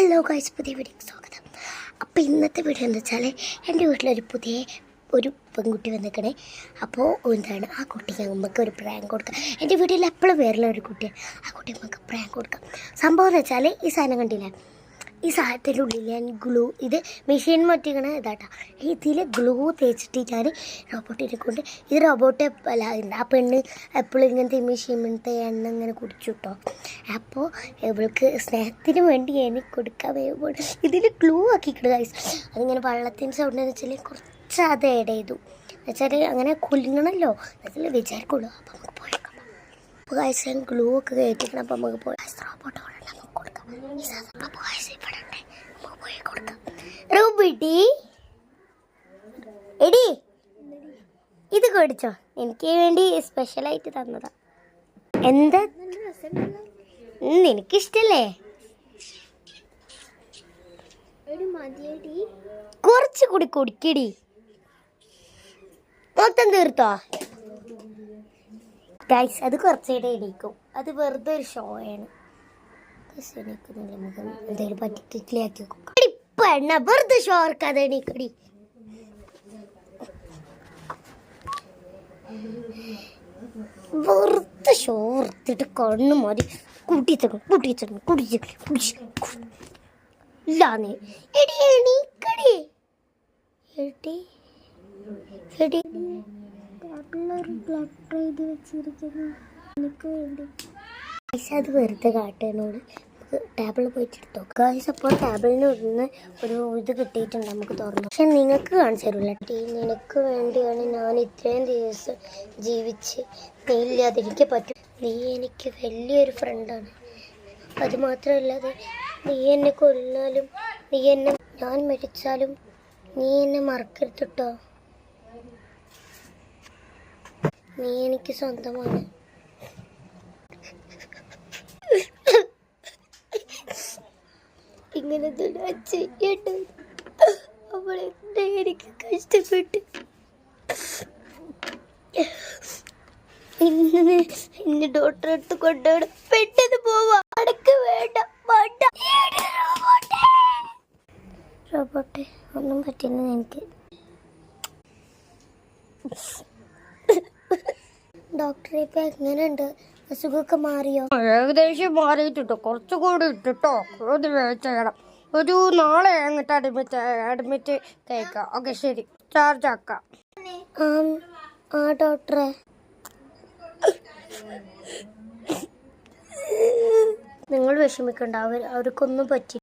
Hello guys, പുതിയ വീഡിയോക്ക് സ്വാഗതം. അപ്പോൾ ഇന്നത്തെ വീഡിയോ എന്ന് വെച്ചാൽ എൻ്റെ വീട്ടിലൊരു ഒരു പെൺകുട്ടി വന്നിരിക്കണേ. അപ്പോൾ എന്താണ് ആ കുട്ടിക്ക് നമുക്ക് ഒരു പ്രാങ്ക് കൊടുക്കാം. എൻ്റെ വീട്ടിൽ എപ്പോഴും വേറുള്ള ഒരു കുട്ടിയാണ്. ആ കുട്ടി നമുക്ക് പ്രാങ്ക് കൊടുക്കാം. സംഭവം എന്ന് വെച്ചാൽ ഈ സാധനം കണ്ടില്ലേ, ഈ സാധനത്തിൻ്റെ ഉള്ളിൽ ഞാൻ ഇത് മെഷീൻ മറ്റിക്കണ ഇതാട്ടാ. ഇതിൽ ഗ്ലൂ തേച്ചിട്ട് ഞാൻ റോബോട്ടിനെ കൊണ്ട് ഇത് റോബോട്ട് അല്ല ആ പെണ്ണ് എപ്പോഴും ഇങ്ങനത്തെ മെഷീൻത്തെ എണ്ണ ഇങ്ങനെ കുടിച്ചു കേട്ടോ. അപ്പോൾ ഇവൾക്ക് സ്നേഹത്തിന് വേണ്ടി എനിക്ക് കൊടുക്കാൻ വേണ്ടി ഇതിൽ ഗ്ലൂ ആക്കിക്കിടുക. അതിങ്ങനെ വെള്ളത്തിൻ്റെ സൗണ്ട് എന്ന് വെച്ചാൽ കുറച്ച് അത് ആഡ് ചെയ്തു എന്നുവെച്ചാൽ അങ്ങനെ കുലുങ്ങണമല്ലോ എന്നൊക്കെ വിചാരിക്കുള്ളൂ. അപ്പോൾ നമുക്ക് പോയേക്കാം. അപ്പോൾ ഗൈസ് ഞാൻ ഗ്ലൂ ഒക്കെ കയറ്റിക്കണം. അപ്പോൾ നമുക്ക് പോയി റോബോട്ട് നമുക്ക് കൊടുക്കാം. ഈ സാധനം അപ്പോൾ ഗൈസ് ഇവിടെ ഉണ്ട്, നമുക്ക് പോയി കൊടുക്കാം. റോബോട്ടി എടി ഇത് കൊടുച്ചോ, എനിക്ക് വേണ്ടി സ്പെഷ്യലായിട്ട് തന്നതാ. എന്താ നിനക്കിഷ്ടല്ലേ? കുറച്ചുകൂടി കുടിക്കടി. മൊത്തം തീർത്തോ ഗൈസ്? അത് കുറച്ചുകൂടെ എണീക്കും. അത് വെറുതെ ഒരു ഷോ ആണ്. എന്തെങ്കിലും പറ്റിട്ടില്ലാക്കി പെണ്ണ വെറുതെ ഷോ ഓർക്കാതെ എണീക്കടി. വെറുതെ ഷോ ഓർത്തിട്ട് കണ്ണു മാറി കുടിച്ചില്ലാന്നേ. എടി എണീക്കടി. എടി എടി അത് വെറുതെ കാട്ടനോട് ടേബിളിൽ പോയിട്ട് എടുത്തോ ഗൈസ്. അപ്പോൾ ടേബിളിന് ഇടുന്ന ഒരു ഇത് കിട്ടിയിട്ടുണ്ട്, നമുക്ക് തുറന്നു. പക്ഷെ നിങ്ങൾക്ക് കാണിച്ചു തരില്ല. നിനക്ക് വേണ്ടിയാണ് ഞാൻ ഇത്രയും ദിവസം ജീവിച്ച്. നീ ഇല്ലാതിരിക്കെ പറ്റും. നീ എനിക്ക് വലിയൊരു ഫ്രണ്ടാണ്. അത് മാത്രമല്ലാതെ നീ എന്നെ കൊല്ലാലും ഞാൻ മരിച്ചാലും നീ എന്നെ മറക്കരുത് കേട്ടോ. നീ എനിക്ക് സ്വന്തമാണ്. ഇങ്ങനെ ചെയ്യട്ടെ. അവളെന്താ എനിക്ക് കഷ്ടപ്പെട്ട് ഇന്ന് ഡോക്ടറെ അടുത്ത് കൊണ്ടുപോകണം. പെട്ടെന്ന് പോവാ. അടക്ക് വേണ്ട. റോബോട്ടെ ഒന്നും പറ്റില്ല എനിക്ക്. ഡോക്ടറെ ഇപ്പൊ എങ്ങനെയുണ്ട്? അസുഖമൊക്കെ മാറിയോ? ഏകദേശം മാറിയിട്ടോ, കുറച്ചുകൂടി ഇട്ടിട്ടോ. അത് ചെയ്യണം. ഒരു നാളെ അങ്ങോട്ട് അഡ്മിറ്റ് കേൾക്കാം. ഓക്കെ ശരി, ചാർജ് ആക്കാം. ആ ഡോക്ടറെ നിങ്ങൾ വിഷമിക്കണ്ട. അവർക്കൊന്നും പറ്റി.